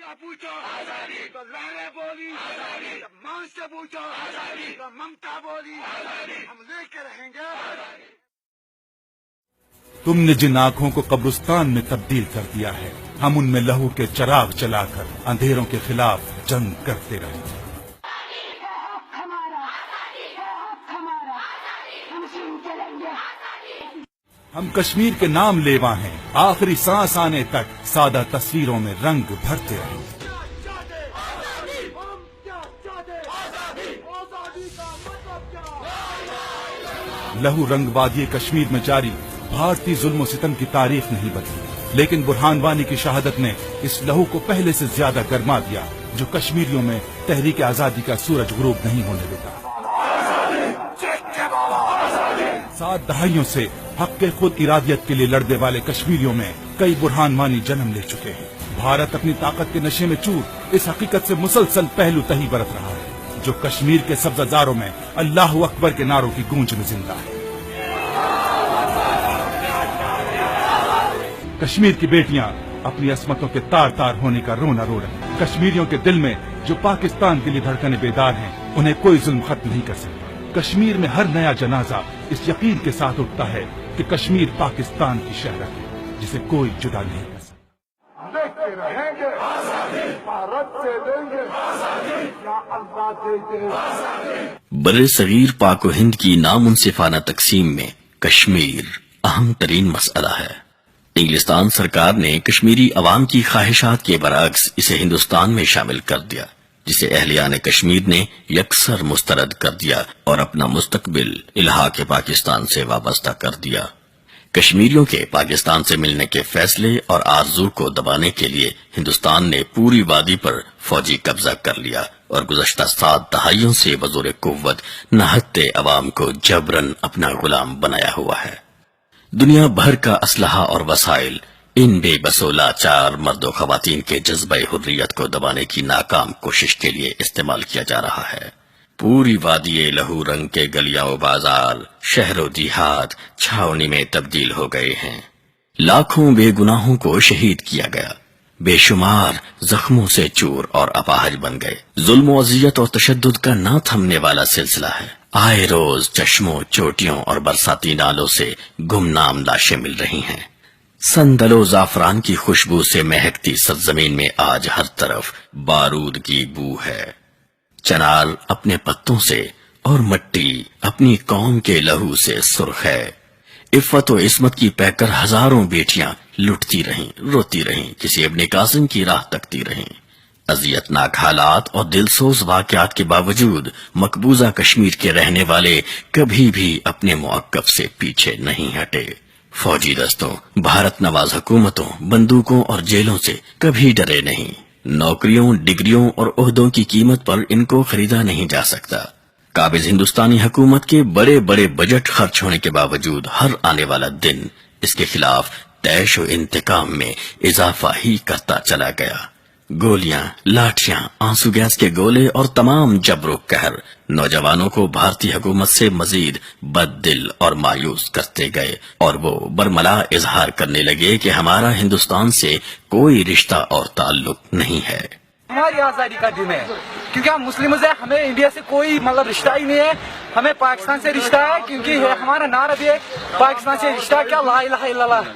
پوچھو تو لانے بولی، مان سے پوچھو تو ممتا بولی، ہم لے کے رہیں گے۔ تم نے جن آنکھوں کو قبرستان میں تبدیل کر دیا ہے، ہم ان میں لہو کے چراغ چلا کر اندھیروں کے خلاف جنگ کرتے رہیں گے۔ ہم کشمیر کے نام لیوا ہیں، آخری سانس آنے تک سادہ تصویروں میں رنگ بھرتے رہیں گے۔ لہو رنگ وادی کشمیر میں جاری بھارتی ظلم و ستم کی تاریخ نہیں بدلی، لیکن برہان وانی کی شہادت نے اس لہو کو پہلے سے زیادہ گرما دیا، جو کشمیریوں میں تحریک آزادی کا سورج غروب نہیں ہونے دیتا۔ 7 دہائیوں سے حق کے خود ارادیت کے لیے لڑنے والے کشمیریوں میں کئی برہان وانی جنم لے چکے ہیں۔ بھارت اپنی طاقت کے نشے میں چور اس حقیقت سے مسلسل پہلو تہی برت رہا ہے، جو کشمیر کے سبززاروں میں اللہ اکبر کے نعروں کی گونج میں زندہ ہے۔ کشمیر کی بیٹیاں اپنی عصمتوں کے تار تار ہونے کا رونا رو رہی ہیں۔ کشمیریوں کے دل میں جو پاکستان کے لیے دھڑکنے بیدار ہیں، انہیں کوئی ظلم ختم نہیں کر سکتا۔ کشمیر میں ہر نیا جنازہ اس یقین کے ساتھ اٹھتا ہے کہ کشمیر پاکستان کی شہرت ہے، جسے کوئی جدا نہیں کر سکتا۔ دیکھتے رہیں گے، بھارت سے دیں گے، یا اللہ دے دے۔ بر صغیر پاک و ہند کی نامنصفانہ تقسیم میں کشمیر اہم ترین مسئلہ ہے۔ انگلستان سرکار نے کشمیری عوام کی خواہشات کے برعکس اسے ہندوستان میں شامل کر دیا، جسے اہلیان کشمیر نے یکسر مسترد کر دیا اور اپنا مستقبل الحاق پاکستان سے وابستہ کر دیا۔ کشمیریوں کے پاکستان سے ملنے کے فیصلے اور آرزو کو دبانے کے لیے ہندوستان نے پوری وادی پر فوجی قبضہ کر لیا اور گزشتہ 7 دہائیوں سے بزور قوت نہتے عوام کو جبراً اپنا غلام بنایا ہوا ہے۔ دنیا بھر کا اسلحہ اور وسائل ان بے بس و لاچار مرد و خواتین کے جذبہ حریت کو دبانے کی ناکام کوشش کے لیے استعمال کیا جا رہا ہے۔ پوری وادی لہو رنگ کے گلیاں و بازار، شہر و دیہات چھاونی میں تبدیل ہو گئے ہیں۔ لاکھوں بے گناہوں کو شہید کیا گیا، بے شمار زخموں سے چور اور اپاہج بن گئے۔ ظلم و اذیت اور تشدد کا نہ تھمنے والا سلسلہ ہے۔ آئے روز چشموں، چوٹیوں اور برساتی نالوں سے گمنام لاشیں مل رہی ہیں۔ سندل و زعفران کی خوشبو سے مہکتی سرزمین میں آج ہر طرف بارود کی بو ہے۔ چنار اپنے پتوں سے اور مٹی اپنی قوم کے لہو سے سرخ ہے۔ عفت و عصمت کی پیکر ہزاروں بیٹیاں لٹتی رہیں، روتی رہیں، کسی ابن قاسم کی راہ تکتی رہیں۔ اذیت ناک حالات اور دلسوز واقعات کے باوجود مقبوضہ کشمیر کے رہنے والے کبھی بھی اپنے موقف سے پیچھے نہیں ہٹے۔ فوجی دستوں، بھارت نواز حکومتوں، بندوقوں اور جیلوں سے کبھی ڈرے نہیں۔ نوکریوں، ڈگریوں اور عہدوں کی قیمت پر ان کو خریدا نہیں جا سکتا۔ قابض ہندوستانی حکومت کے بڑے بڑے بجٹ خرچ ہونے کے باوجود ہر آنے والا دن اس کے خلاف تیش و انتقام میں اضافہ ہی کرتا چلا گیا۔ گولیاں، لاٹھیاں، آنسو گیس کے گولے اور تمام جبر و قہر نوجوانوں کو بھارتی حکومت سے مزید بد دل اور مایوس کرتے گئے، اور وہ برملا اظہار کرنے لگے کہ ہمارا ہندوستان سے کوئی رشتہ اور تعلق نہیں ہے۔ ہماری آزادی کا دن ہے کیونکہ ہم مسلمز ہیں، ہمیں انڈیا سے کوئی رشتہ ہی نہیں ہے، ہمیں پاکستان سے رشتہ ہے کیونکہ ہمارا نعرہ بھی ہے پاکستان سے رشتہ کیا، لا الہ الا اللہ۔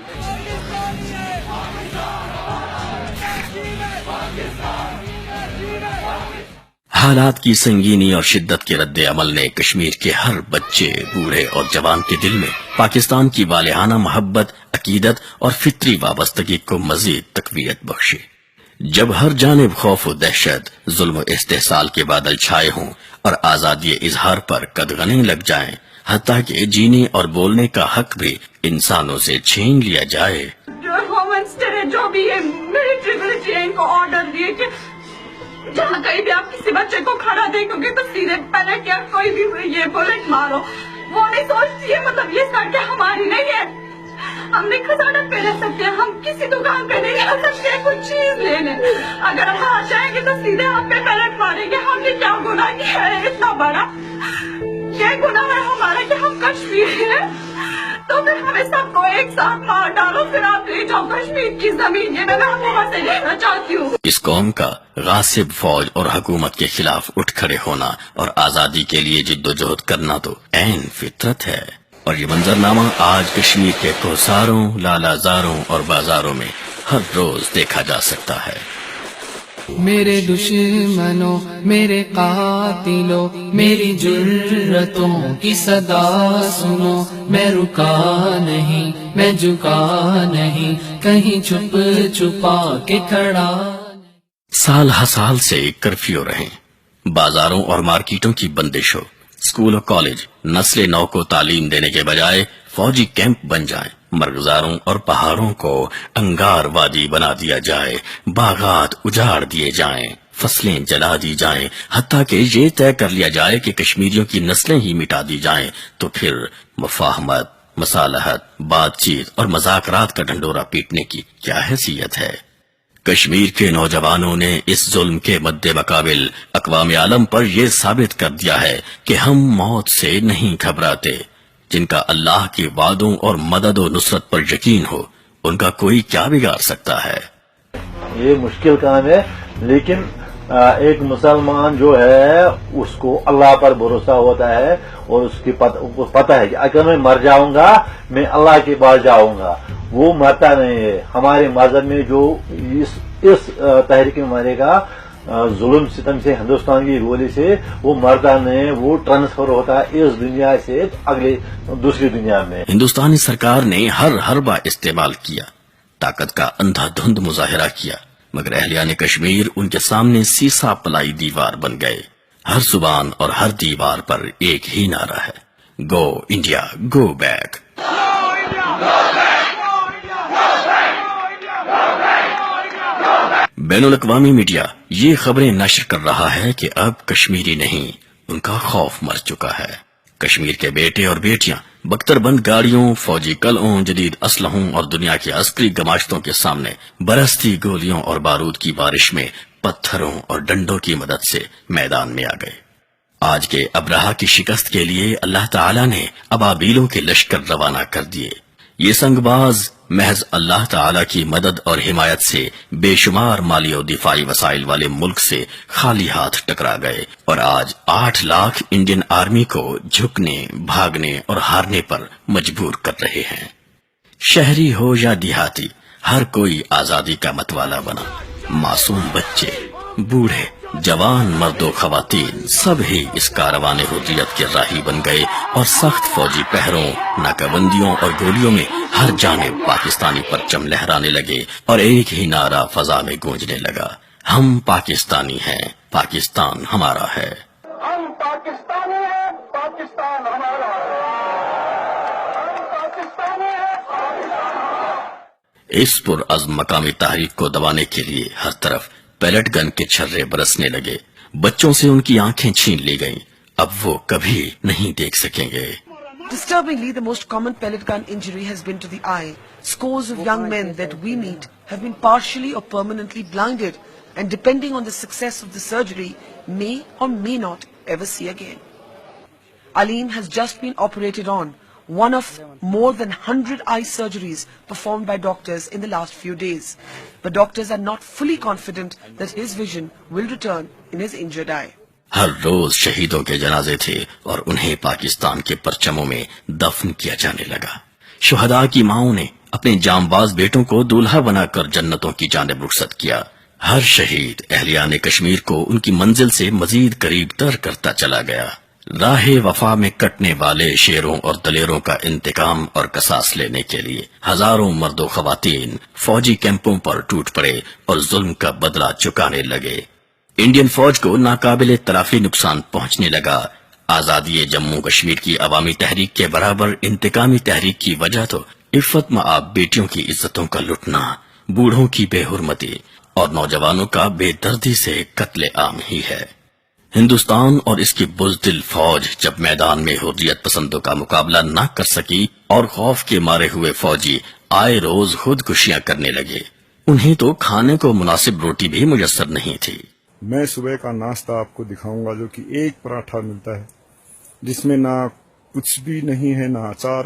حالات کی سنگینی اور شدت کے رد عمل نے کشمیر کے ہر بچے، بوڑھے اور جوان کے دل میں پاکستان کی والہانہ محبت، عقیدت اور فطری وابستگی کو مزید تقویت بخشی۔ جب ہر جانب خوف و دہشت، ظلم و استحصال کے بادل چھائے ہوں اور آزادی اظہار پر قدغنیں لگ جائیں، حتیٰ کہ جینے اور بولنے کا حق بھی انسانوں سے چھین لیا جائے، جو بھی ان کو آرڈر دیے کہ جہاں کہیں بھی آپ کسی بچے کو کھڑا دیکھو گے تو سیدھے پہلے کیا کوئی بھی یہ بولٹ مارو، وہ نہیں سوچتی ہے یہ سڑکیں ہماری نہیں ہے، ہم نہیں سڑک پہ رہ سکتے، ہم کسی دکان پہ نہیں جا سکتے کوئی چیز لینے، اگر ہم آ جائیں گے تو سیدھے آپ پہ پلٹ ماریں گے۔ ہم نے کیا گناہ کیا ہے اتنا بڑا؟ کیا گناہ ہے ہمارا کہ ہم کشمیری ہیں؟ تو پھر ہمیں سب کو ایک ساتھ مار ڈالو، پھر آپ لے جاؤ کشمیر کی زمین۔ یہ میں محبوبہ سے کہنا چاہتی ہوں۔ اس قوم کا غاصب فوج اور حکومت کے خلاف اٹھ کھڑے ہونا اور آزادی کے لیے جدوجہد کرنا تو عین فطرت ہے، اور یہ منظرنامہ آج کشمیر کے کوساروں، لالہ زاروں اور بازاروں میں ہر روز دیکھا جا سکتا ہے۔ میرے دشمنوں، میرے قاتلوں، میری جرتوں کی صدا سنو، میں رکا نہیں، میں جھکا نہیں، کہیں چھپ چھپا کے کھڑا۔ سال ہر سال سے کرفیو رہیں، بازاروں اور مارکیٹوں کی بندش ہو، اسکول اور کالج نسل نو کو تعلیم دینے کے بجائے فوجی کیمپ بن جائیں، مرغزاروں اور پہاڑوں کو انگار وادی بنا دیا جائے، باغات اجاڑ دیے جائیں، فصلیں جلا دی جائیں، حتیٰ کہ یہ طے کر لیا جائے کہ کشمیریوں کی نسلیں ہی مٹا دی جائیں، تو پھر مفاہمت، مصالحت، بات چیت اور مذاکرات کا ڈھنڈورا پیٹنے کی کیا حیثیت ہے؟ کشمیر کے نوجوانوں نے اس ظلم کے مد مقابل اقوام عالم پر یہ ثابت کر دیا ہے کہ ہم موت سے نہیں گھبراتے۔ جن کا اللہ کے وعدوں اور مدد و نصرت پر یقین ہو، ان کا کوئی کیا بگاڑ سکتا ہے؟ یہ مشکل کام ہے، لیکن ایک مسلمان جو ہے اس کو اللہ پر بھروسہ ہوتا ہے، اور اس کی پتہ ہے کہ اگر میں مر جاؤں گا میں اللہ کے پاس جاؤں گا، وہ مرتا نہیں ہے۔ ہمارے مذہب میں جو اس تحریک میں مرے گا ظلم ستم سے، ہندوستان کی گولی سے، وہ مرتا نہیں، وہ ٹرانسفر ہوتا ہے اس دنیا سے اگلے دوسری دنیا میں۔ ہندوستانی سرکار نے ہر حربہ استعمال کیا، طاقت کا اندھا دھند مظاہرہ کیا، مگر اہلیان کشمیر ان کے سامنے سیسا پلائی دیوار بن گئے۔ ہر زبان اور ہر دیوار پر ایک ہی نعرہ ہے، گو انڈیا گو بیک۔ بین الاقوامی میڈیا یہ خبریں نشر کر رہا ہے کہ اب کشمیری نہیں، ان کا خوف مر چکا ہے۔ کشمیر کے بیٹے اور بیٹیاں بختر بند گاڑیوں، فوجی قلعوں، جدید اسلحوں اور دنیا کی عسکری گماشتوں کے سامنے برستی گولیوں اور بارود کی بارش میں پتھروں اور ڈنڈوں کی مدد سے میدان میں آ گئے۔ آج کے ابرہا کی شکست کے لیے اللہ تعالی نے ابابیلوں کے لشکر روانہ کر دیے۔ یہ سنگ باز محض اللہ تعالی کی مدد اور حمایت سے بے شمار مالی اور دفاعی وسائل والے ملک سے خالی ہاتھ ٹکرا گئے، اور آج 8 لاکھ انڈین آرمی کو جھکنے، بھاگنے اور ہارنے پر مجبور کر رہے ہیں۔ شہری ہو یا دیہاتی، ہر کوئی آزادی کا متوالا بنا، معصوم بچے، بوڑھے، جوان، مرد و خواتین سب ہی اس کاروان حریت کے راہی بن گئے، اور سخت فوجی پہروں، ناکہ بندیوں اور گولیوں میں ہر جانب پاکستانی پرچم لہرانے لگے، اور ایک ہی نعرہ فضا میں گونجنے لگا، ہم پاکستانی ہیں، پاکستان ہمارا ہے۔ ہم پاکستانی ہیں، پاکستان ہمارا ہے، ہم پاکستانی ہیں، پاکستان ہمارا ہے۔ اس پرعزم مقامی تحریک کو دبانے کے لیے ہر طرف پیلٹ گن کے چھرے برسنے لگے، بچوں سے ان کی آنکھیں چھین لی گئیں، اب وہ کبھی نہیں دیکھ سکیں گے۔ Disturbingly, the most common pellet gun injury has been to the eye. Scores of young men that we meet have been partially or permanently blinded, and depending on the success of the surgery, may or may not ever see again. Aleen has just been operated on, one of more than 100 eye surgeries performed by doctors in the last few days. But doctors are not fully confident that his vision will return in his injured eye. ہر روز شہیدوں کے جنازے تھے، اور انہیں پاکستان کے پرچموں میں دفن کیا جانے لگا۔ شہداء کی ماؤں نے اپنے جانباز بیٹوں کو دولہا بنا کر جنتوں کی جانب رخصت کیا۔ ہر شہید اہلیان کشمیر کو ان کی منزل سے مزید قریب تر کرتا چلا گیا۔ راہ وفا میں کٹنے والے شیروں اور دلیروں کا انتقام اور قصاص لینے کے لیے ہزاروں مرد و خواتین فوجی کیمپوں پر ٹوٹ پڑے اور ظلم کا بدلہ چکانے لگے۔ انڈین فوج کو ناقابل تلافی نقصان پہنچنے لگا۔ آزادی جموں کشمیر کی عوامی تحریک کے برابر انتقامی تحریک کی وجہ تو عفت مآب بیٹیوں کی عزتوں کا لٹنا، بوڑھوں کی بے حرمتی اور نوجوانوں کا بے دردی سے قتل عام ہی ہے۔ ہندوستان اور اس کی بزدل فوج جب میدان میں حریت پسندوں کا مقابلہ نہ کر سکی اور خوف کے مارے ہوئے فوجی آئے روز خودکشیاں کرنے لگے، انہیں تو کھانے کو مناسب روٹی بھی میسر نہیں تھی۔ میں صبح کا ناشتہ آپ کو دکھاؤں گا جو کہ ایک پراٹھا ملتا ہے، جس میں نہ کچھ بھی نہیں ہے، نہ اچار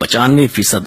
95%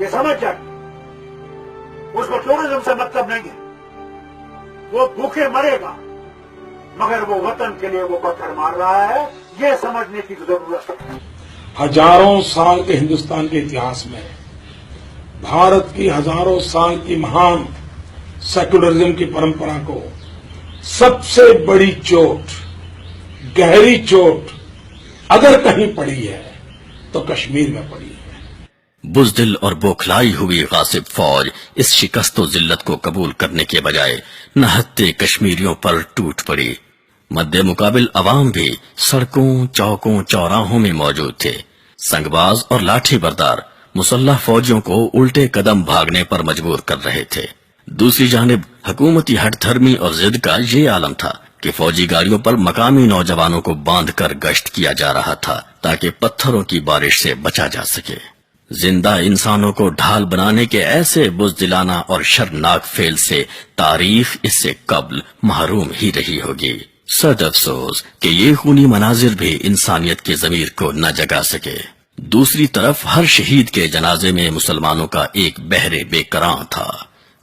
یہ سمجھ جائے اس کو ٹورزم سے مطلب نہیں ہے. وہ بھوکے مرے گا مگر وہ وطن کے لیے وہ پتھر مار رہا ہے. یہ سمجھنے کی ضرورت ہے. ہزاروں سال کے ہندوستان کے اتہاس میں بھارت کی ہزاروں سال کی مہان سیکولرزم کی پرمپرا کو سب سے بڑی چوٹ، گہری چوٹ اگر کہیں پڑی ہے تو کشمیر میں پڑی ہے. بزدل اور بوکھلائی ہوئی غاصب فوج اس شکست و ذلت کو قبول کرنے کے بجائے نہتے کشمیریوں پر ٹوٹ پڑی. مد مقابل عوام بھی سڑکوں، چوکوں، چوراہوں میں موجود تھے. سنگ باز اور لاٹھی بردار مسلح فوجیوں کو الٹے قدم بھاگنے پر مجبور کر رہے تھے. دوسری جانب حکومتی ہٹ دھرمی اور ضد کا یہ عالم تھا کہ فوجی گاڑیوں پر مقامی نوجوانوں کو باندھ کر گشت کیا جا رہا تھا تاکہ پتھروں کی بارش سے بچا جا سکے. زندہ انسانوں کو ڈھال بنانے کے ایسے بزدلانہ اور شرمناک فعل سے تاریخ اس سے قبل محروم ہی رہی ہوگی. صد افسوس کہ یہ خونی مناظر بھی انسانیت کے ضمیر کو نہ جگا سکے. دوسری طرف ہر شہید کے جنازے میں مسلمانوں کا ایک بہرے بے کراں تھا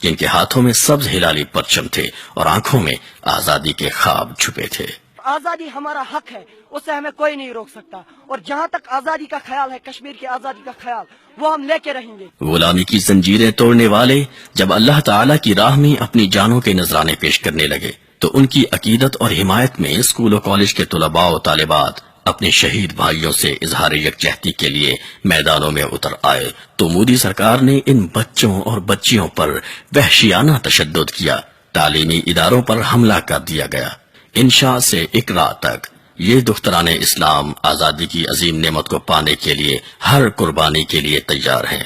جن کے ہاتھوں میں سبز ہلالی پرچم تھے اور آنکھوں میں آزادی کے خواب چھپے تھے. آزادی ہمارا حق ہے، اسے ہمیں کوئی نہیں روک سکتا، اور جہاں تک آزادی کا خیال ہے، کشمیر کی آزادی کا خیال، وہ ہم لے کے رہیں گے. غلامی کی زنجیریں توڑنے والے جب اللہ تعالی کی راہ میں اپنی جانوں کے نذرانے پیش کرنے لگے تو ان کی عقیدت اور حمایت میں اسکول و کالج کے طلباء و طالبات اپنے شہید بھائیوں سے اظہار یکجہتی کے لیے میدانوں میں اتر آئے تو مودی سرکار نے ان بچوں اور بچیوں پر وحشیانہ تشدد کیا. تعلیمی اداروں پر حملہ کر دیا گیا. انشاء سے اقراء تک یہ دختران اسلام آزادی کی عظیم نعمت کو پانے کے لیے ہر قربانی کے لیے تیار ہیں.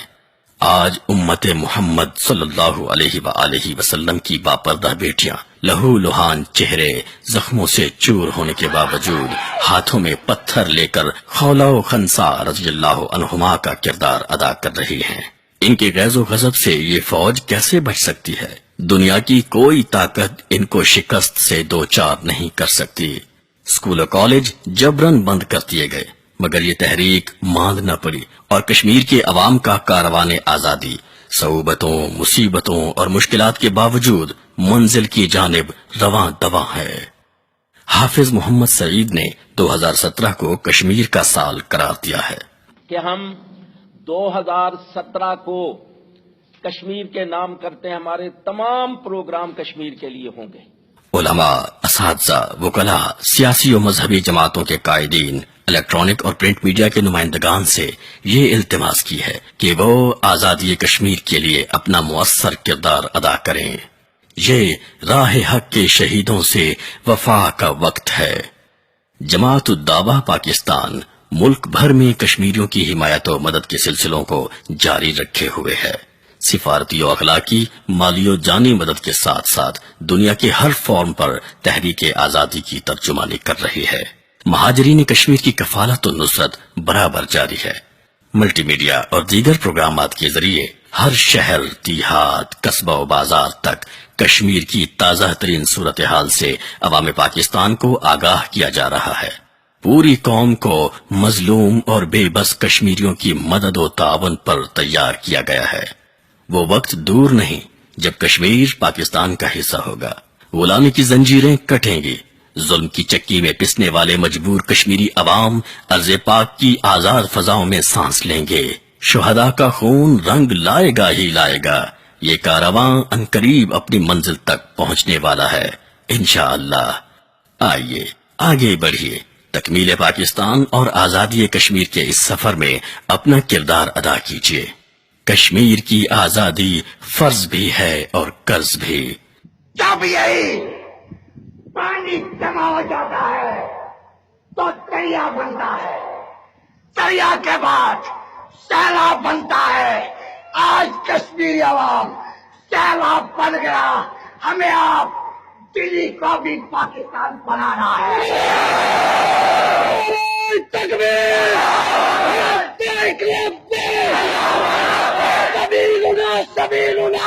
آج امت محمد صلی اللہ علیہ وآلہ وسلم کی باپردہ بیٹیاں لہو لہان چہرے زخموں سے چور ہونے کے باوجود ہاتھوں میں پتھر لے کر خولا و خنسا رضی اللہ عنہما کا کردار ادا کر رہی ہیں. ان کے غیظ و غضب سے یہ فوج کیسے بچ سکتی ہے؟ دنیا کی کوئی طاقت ان کو شکست سے دو چار نہیں کر سکتی. اسکول و کالج جبرن بند کر دیے گئے مگر یہ تحریک ماند نہ پڑی اور کشمیر کے عوام کا کاروان آزادی صعوبتوں، مصیبتوں اور مشکلات کے باوجود منزل کی جانب رواں دواں ہے. حافظ محمد سعید نے 2017 کو کشمیر کا سال قرار دیا ہے کہ ہم 2017 کو کشمیر کے نام کرتے ہیں. ہمارے تمام پروگرام کشمیر کے لیے ہوں گے. علماء، اساتذہ، وکلاء، سیاسی و مذہبی جماعتوں کے قائدین، الیکٹرانک اور پرنٹ میڈیا کے نمائندگان سے یہ التماس کی ہے کہ وہ آزادی کشمیر کے لیے اپنا مؤثر کردار ادا کریں. یہ راہ حق کے شہیدوں سے وفا کا وقت ہے. جماعت الدعوہ پاکستان ملک بھر میں کشمیریوں کی حمایت و مدد کے سلسلوں کو جاری رکھے ہوئے ہے. سفارتی و اخلاقی، مالی و جانی مدد کے ساتھ ساتھ دنیا کے ہر فارم پر تحریک آزادی کی ترجمانی کر رہی ہے. مہاجرین کشمیر کی کفالت و نصرت برابر جاری ہے. ملٹی میڈیا اور دیگر پروگرامات کے ذریعے ہر شہر، دیہات، قصبہ و بازار تک کشمیر کی تازہ ترین صورتحال سے عوام پاکستان کو آگاہ کیا جا رہا ہے. پوری قوم کو مظلوم اور بے بس کشمیریوں کی مدد و تعاون پر تیار کیا گیا ہے. وہ وقت دور نہیں جب کشمیر پاکستان کا حصہ ہوگا. غلامی کی زنجیریں کٹیں گی. ظلم کی چکی میں پسنے والے مجبور کشمیری عوام ارض پاک کی آزاد فضاؤں میں سانس لیں گے. شہداء کا خون رنگ لائے گا ہی لائے گا. یہ کارواں عنقریب اپنی منزل تک پہنچنے والا ہے انشاءاللہ. آئیے آگے بڑھیے. تکمیل پاکستان اور آزادی کشمیر کے اس سفر میں اپنا کردار ادا کیجیے. کشمیر کی آزادی فرض بھی ہے اور قرض بھی. جب یہی پانی جمع ہو جاتا ہے تو دریا بنتا ہے. دریا کے بعد سیلاب بنتا ہے. آج کشمیری عوام سیلاب بن گیا. ہمیں آپ دلی کو بھی پاکستان بنانا ہے. تکبیر! سبیلنا